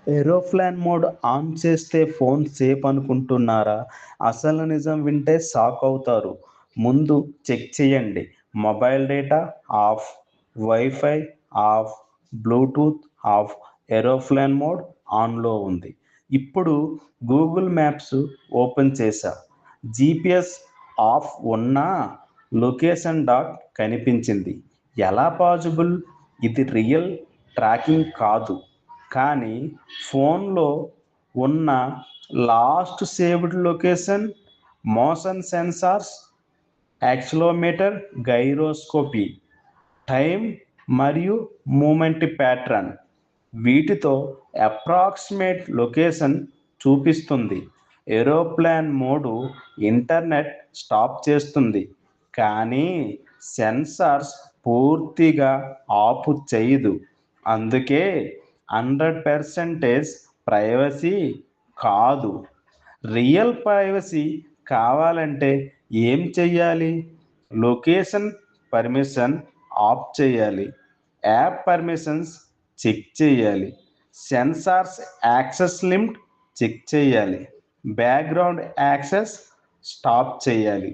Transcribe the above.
Aeroplane mode on చేస్తే phone safe అనుకుంటున్నారా? అసలు నిజం వింటే షాక్ అవుతారు. ముందు చెక్ చేయండి. Mobile data of, wifi of, Bluetooth of, aeroplane mode ఆన్లో ఉంది. ఇప్పుడు గూగుల్ మ్యాప్స్ ఓపెన్ చేశా. జీపీఎస్ ఆఫ్ ఉన్నా లొకేషన్ డాట్ కనిపించింది. ఎలా పాజిబుల్? ఇది రియల్ ట్రాకింగ్ కాదు, కానీ ఫోన్లో ఉన్న last saved location, motion sensors, accelerometer, gyroscope, time మరియు మూమెంట్ ప్యాటర్న్ వీటితో అప్రాక్సిమేట్ లొకేషన్ చూపిస్తుంది. ఏరోప్లేన్ మోడు ఇంటర్నెట్ స్టాప్ చేస్తుంది, కానీ సెన్సార్స్ పూర్తిగా ఆపు చేయదు. అందుకే 100% ప్రైవసీ కాదు. రియల్ ప్రైవసీ కావాలంటే ఏం చెయ్యాలి? లొకేషన్ పర్మిషన్ ఆఫ్ చేయాలి, యాప్ పర్మిషన్స్ చెక్ చేయాలి, సెన్సార్స్ యాక్సెస్ లిమిట్ చెక్ చేయాలి, బ్యాక్గ్రౌండ్ యాక్సెస్ స్టాప్ చేయాలి.